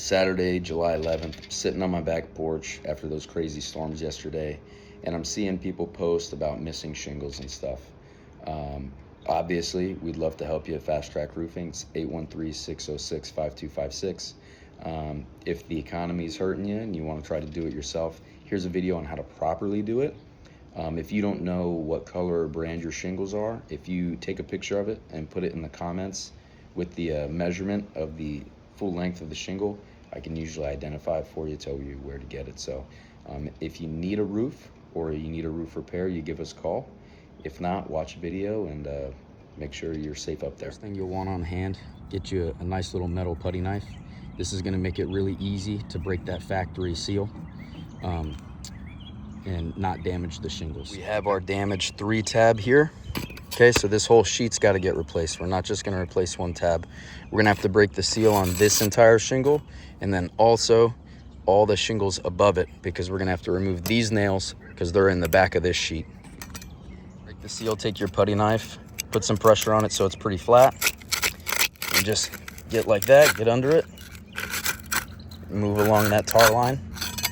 Saturday, July 11th, sitting on my back porch after those crazy storms yesterday, and I'm seeing people post about missing shingles and stuff. Obviously, we'd love to help you at Fast Track Roofing. It's 813-606-5256. If the economy is hurting you and you want to try to do it yourself, here's a video on how to properly do it. If you don't know what color or brand your shingles are, if you take a picture of it and put it in the comments with the measurement of the full length of the shingle, I can usually identify it for you, tell you where to get it. So if you need a roof or you need a roof repair, you give us a call. If not, watch a video and make sure you're safe up there. First thing you'll want on hand, get you a nice little metal putty knife. This is going to make it really easy to break that factory seal and not damage the shingles. We have our damaged 3 tab here. Okay, so this whole sheet's got to get replaced. We're not just going to replace 1 tab. We're going to have to break the seal on this entire shingle and then also all the shingles above it, because we're going to have to remove these nails because they're in the back of this sheet. Break the seal, take your putty knife, put some pressure on it so it's pretty flat, and just get like that, get under it, move along that tar line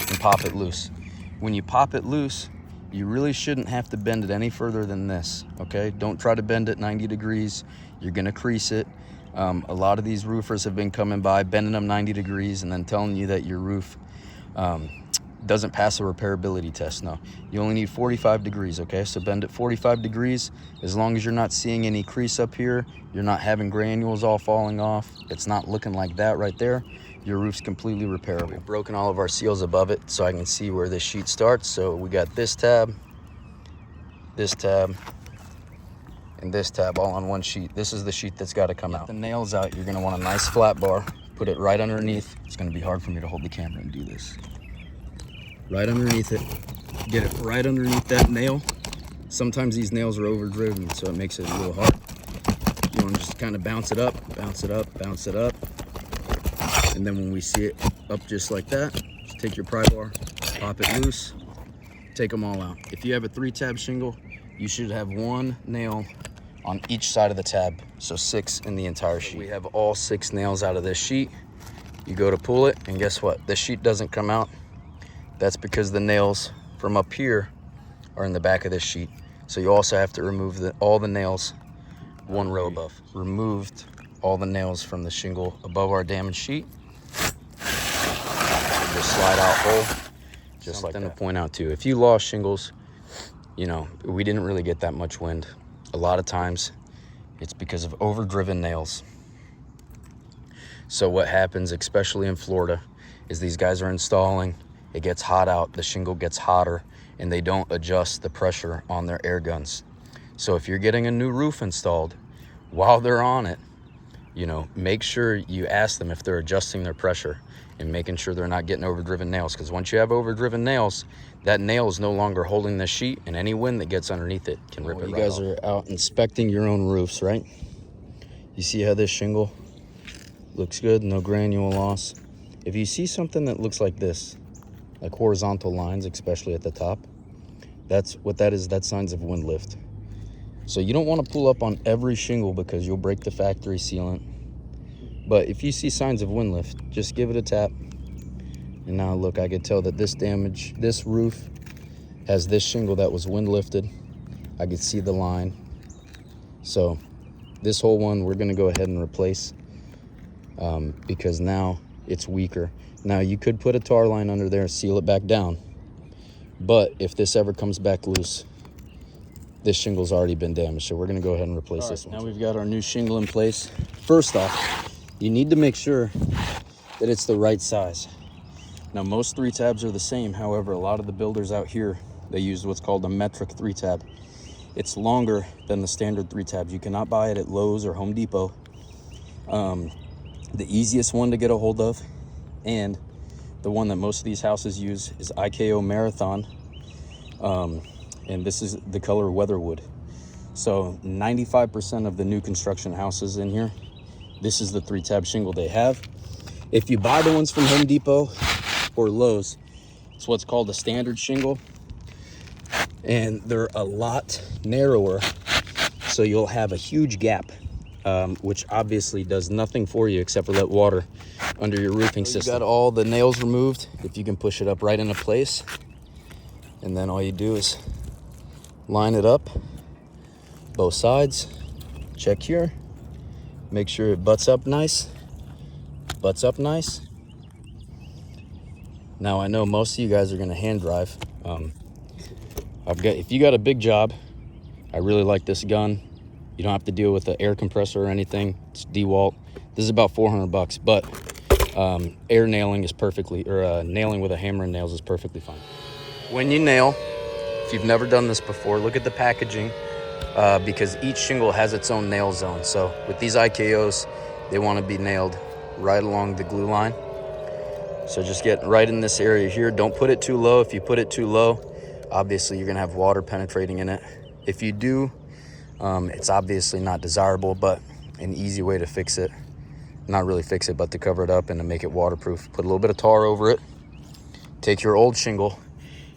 and pop it loose. When you pop it loose, you really shouldn't have to bend it any further than this, okay? Don't try to bend it 90 degrees. You're gonna crease it. A lot of these roofers have been coming by, bending them 90 degrees and then telling you that your roof doesn't pass a repairability test. No, you only need 45 degrees, okay? So bend it 45 degrees. As long as you're not seeing any crease up here, you're not having granules all falling off, it's not looking like that right there, your roof's completely repairable. We've broken all of our seals above it so I can see where this sheet starts. So we got this tab, and this tab all on one sheet. This is the sheet that's got to come out. The nails out, you're going to want a nice flat bar. Put it right underneath. It's going to be hard for me to hold the camera and do this. Right underneath it. Get it right underneath that nail. Sometimes these nails are overdriven, so it makes it a little hard. You want to just kind of bounce it up, bounce it up, bounce it up. And then when we see it up just like that, just take your pry bar, pop it loose, take them all out. If you have a 3-tab shingle, you should have 1 nail on each side of the tab, so 6 in the entire sheet. We have all 6 nails out of this sheet. You go to pull it, and guess what? The sheet doesn't come out. That's because the nails from up here are in the back of this sheet. So you also have to remove all the nails 1 row above. Removed all the nails from the shingle above our damaged sheet. Just slide out whole, just like that. Something to point out too, if you lost shingles, you know, we didn't really get that much wind. A lot of times it's because of overdriven nails. So what happens, especially in Florida, is these guys are installing, it gets hot out, the shingle gets hotter, and they don't adjust the pressure on their air guns. So if you're getting a new roof installed, while they're on it, you know, make sure you ask them if they're adjusting their pressure and making sure they're not getting overdriven nails, because once you have overdriven nails, that nail is no longer holding the sheet, and any wind that gets underneath it can rip it right off. You guys are out inspecting your own roofs, right? You see how this shingle looks good, no granule loss. If you see something that looks like this, like horizontal lines, especially at the top, that's what that is. That's signs of wind lift. So you don't want to pull up on every shingle because you'll break the factory sealant. But if you see signs of wind lift, just give it a tap. And now look, I could tell that this roof has this shingle that was wind lifted. I could see the line. So this whole one we're going to go ahead and replace because now it's weaker. Now you could put a tar line under there and seal it back down. But if this ever comes back loose, this shingle's already been damaged. So we're going to go ahead and replace this one. Now we've got our new shingle in place. First off, you need to make sure that it's the right size. Now most 3-tabs are the same. However, a lot of the builders out here, they use what's called a metric 3-tab. It's longer than the standard 3-tabs. You cannot buy it at Lowe's or Home Depot. The easiest one to get a hold of, and the one that most of these houses use, is IKO Marathon. And this is the color Weatherwood. So 95% of the new construction houses in here, this is the 3-tab shingle they have. If you buy the ones from Home Depot or Lowe's, it's what's called a standard shingle, and they're a lot narrower, so you'll have a huge gap which obviously does nothing for you except for let water under your roofing system. You got all the nails removed. If you can push it up right into place, and then all you do is line it up, both sides, check here, make sure it butts up nice. Now I know most of you guys are gonna hand drive. If you got a big job, I really like this gun. You don't have to deal with the air compressor or anything. It's DeWalt. This is about 400 bucks, but air nailing is nailing with a hammer and nails is perfectly fine. When you nail, if you've never done this before, look at the packaging because each shingle has its own nail zone. So with these IKOs, they want to be nailed right along the glue line. So just get right in this area here. Don't put it too low. If you put it too low, obviously you're gonna have water penetrating in it. If you do, it's obviously not desirable, but an easy way to fix it, not really fix it, but to cover it up and to make it waterproof. Put a little bit of tar over it. Take your old shingle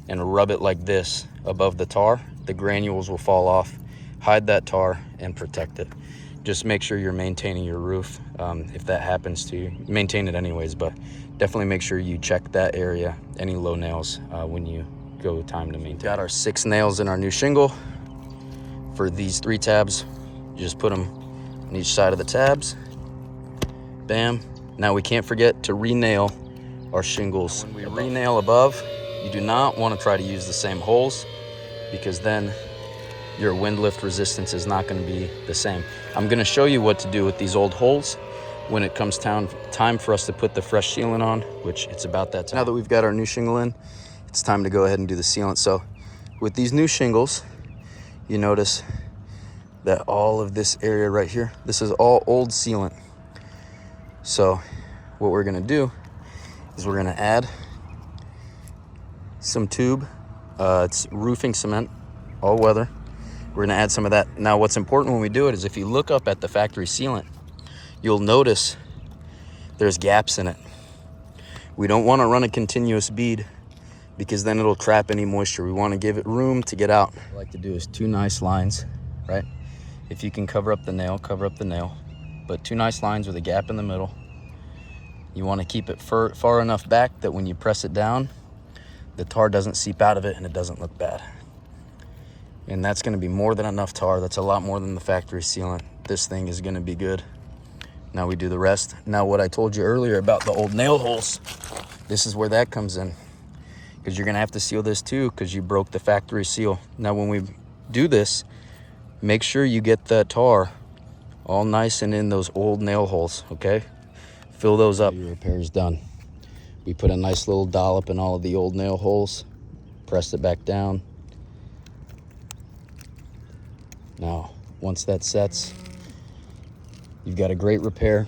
and rub it like this above the tar. The granules will fall off. Hide that tar and protect it. Just make sure you're maintaining your roof. If that happens to you, maintain it anyways, but definitely make sure you check that area, any low nails when you go time to maintain. Got our 6 nails in our new shingle. For these 3 tabs, you just put them on each side of the tabs. Bam. Now we can't forget to re-nail our shingles. When we re-nail above, you do not want to try to use the same holes because then your wind lift resistance is not going to be the same. I'm going to show you what to do with these old holes when it comes time for us to put the fresh sealant on, which it's about that time. Now that we've got our new shingle in, it's time to go ahead and do the sealant. So with these new shingles, you notice that all of this area right here, this is all old sealant. So what we're gonna do is we're gonna add some tube. It's roofing cement, all weather. We're gonna add some of that. Now what's important when we do it is if you look up at the factory sealant, you'll notice there's gaps in it. We don't wanna run a continuous bead because then it'll trap any moisture. We wanna give it room to get out. What I like to do is 2 nice lines, right? If you can cover up the nail, cover up the nail. But 2 nice lines with a gap in the middle. You wanna keep it far enough back that when you press it down, the tar doesn't seep out of it and it doesn't look bad. And that's gonna be more than enough tar. That's a lot more than the factory sealant. This thing is gonna be good. Now we do the rest. Now what I told you earlier about the old nail holes, this is where that comes in. Because you're gonna have to seal this too because you broke the factory seal. Now when we do this, make sure you get that tar all nice and in those old nail holes, okay? Fill those up. Your repair is done. We put a nice little dollop in all of the old nail holes, pressed it back down. Now, once that sets, you've got a great repair.